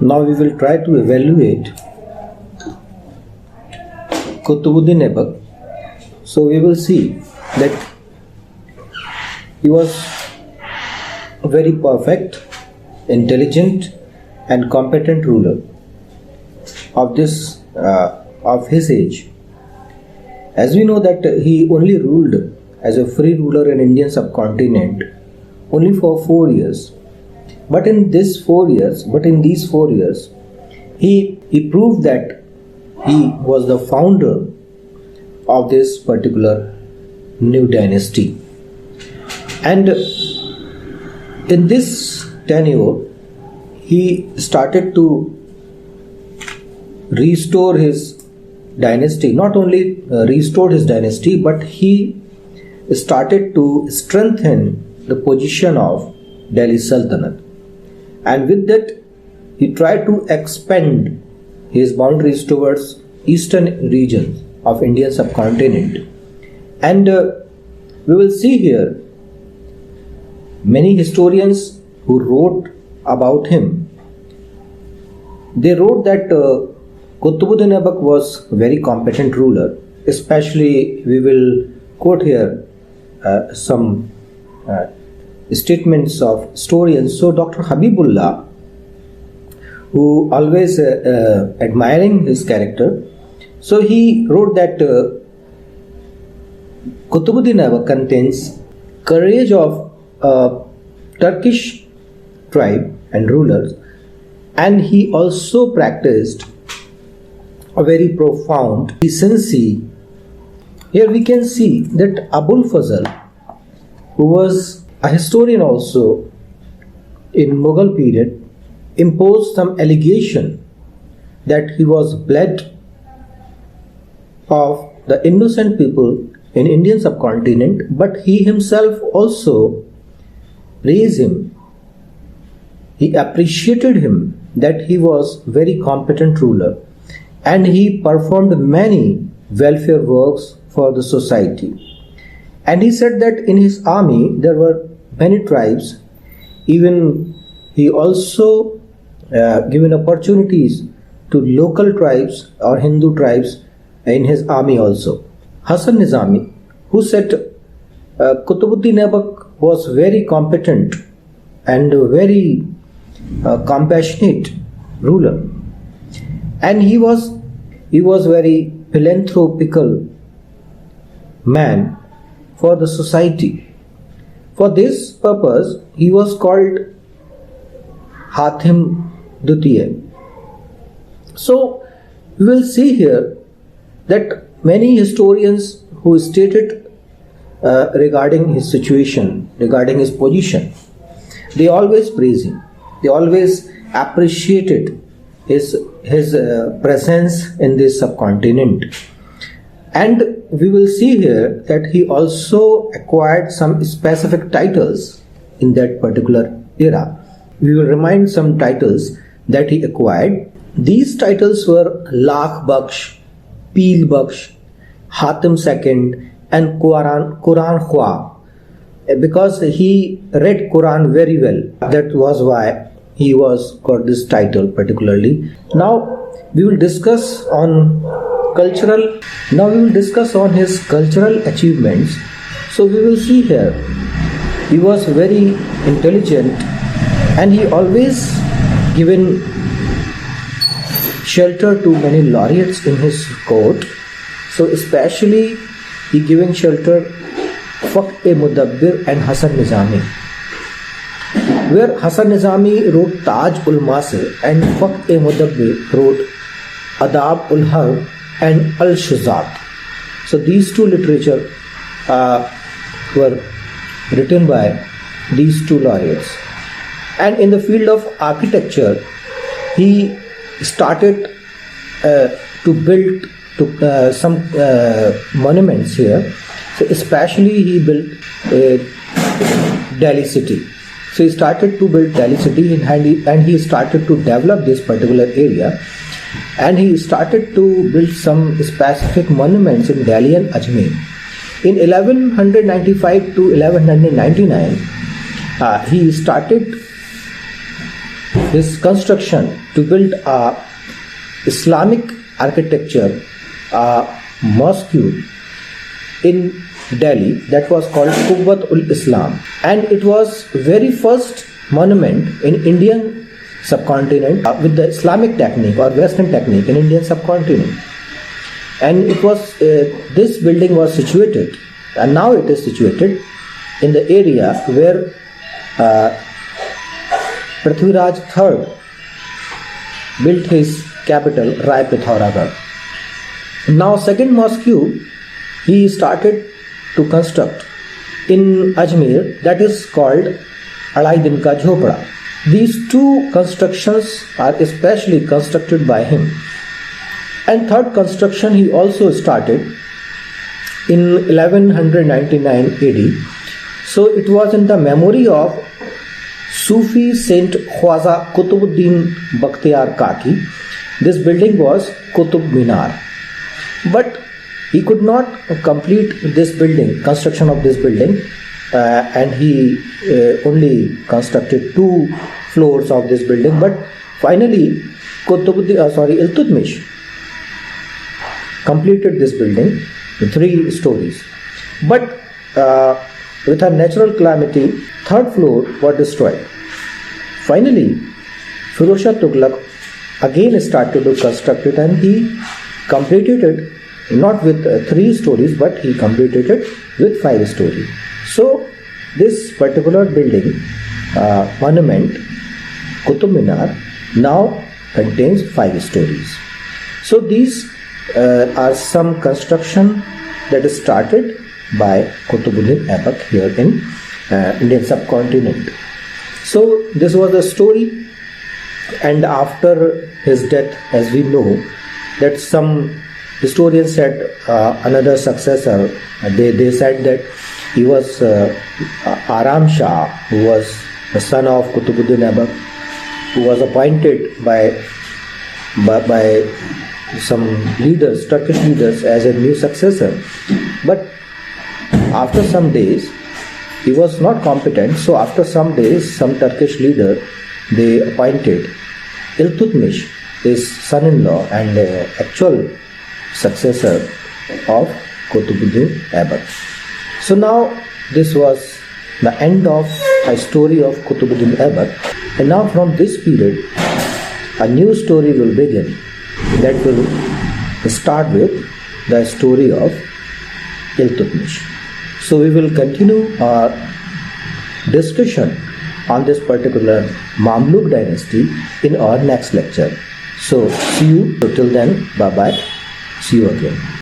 Now we will try to evaluate Qutubuddin Aibuqe. So we will see that he was a very perfect, intelligent and competent ruler of his age. As we know that he only ruled as a free ruler in Indian subcontinent only for 4 years. But in these 4 years, he proved that he was the founder of this particular new dynasty. And in this tenure, he started to restore his dynasty. Not only restored his dynasty, but he started to strengthen the position of Delhi Sultanate. And with that, he tried to expand his boundaries towards eastern regions of Indian subcontinent. And we will see here many historians who wrote about him. They wrote that Qutubuddin Aibuqe was a very competent ruler. Especially, we will quote here some statements of historians. So Dr. Habibullah, who always admiring his character, so he wrote that Qutubuddin Aibuqe contains courage of Turkish tribe and rulers, and he also practiced a very profound decency. Here we can see that Abul Fazl, who was a historian also in Mughal period, imposed some allegation that he was blood of the innocent people in Indian subcontinent, but he himself also praised him. He appreciated him that he was very competent ruler, and he performed many welfare works for the society. And he said that in his army there were many tribes. Even he also given opportunities to local tribes or Hindu tribes in his army also. Hasan Nizami, who said Qutubuddin Aibuqe was very competent and very compassionate ruler, and he was very philanthropical man for the society. For this purpose, he was called Hatim Dutiya. So we will see here that many historians who stated regarding his situation, regarding his position, they always praise him. They always appreciated his presence in this subcontinent. And we will see here that he also acquired some specific titles in that particular era. We will remind some titles that he acquired. These titles were Lakh Baksh, Peel Baksh, Hatim II, and Quran Khwa, because he read Quran very well. That was why he was got this title particularly. Now we will discuss on his cultural achievements. So we will see here he was very intelligent, and he always given shelter to many laureates in his court. So especially he given shelter Fakht-e-Mudabbir and Hasan Nizami, where Hasan Nizami wrote Taj-ul-Masir and Fakht-e-Mudabbir wrote Adab-ul-Harb and Al-Shuzat. So these two literature were written by these two laureates. And in the field of architecture, he started to build some monuments here. So especially he built Delhi city. So he started to build Delhi city, and he started to develop this particular area, and he started to build some specific monuments in Delhi and Ajmer. In 1195 to 1199, he started his construction to build a Islamic architecture, a mosque in Delhi that was called Qutubuddin Islam, and it was very first monument in Indian subcontinent with the Islamic technique or Western technique in Indian subcontinent. And it was this building was situated, and now it is situated in the area where Prithviraj III built his capital Rai Pithoragarh. Now second mosque he started to construct in Ajmer, that is called Adai Din Ka Jhopda. These two constructions are especially constructed by him. And third construction he also started in 1199 AD. So it was in the memory of Sufi Saint Khwaja Qutubuddin Bakhtiar Kaki. This building was Qutub Minar. But he could not complete this building, construction of this building, and he only constructed 2 floors of this building. But finally, Iltutmish completed this building with 3 stories. But with a natural calamity, 3rd floor was destroyed. Finally, Firoz Shah Tughlaq again started to construct it, and he completed it not with 3 stories, but he completed it with 5 stories. So this particular building, monument, Qutub Minar, now contains 5 stories. So these are some construction that is started by Qutubuddin Aibuqe here in Indian subcontinent. So this was the story, and after his death, as we know, that some historians said another successor, they said that he was Aram Shah, who was the son of Qutubuddin Aibuqe, who was appointed by some leaders, Turkish leaders, as a new successor. But after some days, he was not competent. So after some days, some Turkish leader, they appointed Iltutmish, his son-in-law and actual successor of Qutubuddin Aibuqe. So now this was the end of a story of Qutubuddin Aibuqe, and now from this period a new story will begin that will start with the story of Iltutmish. So we will continue our discussion on this particular Mamluk dynasty in our next lecture. So see you. So till then, bye bye. See you again.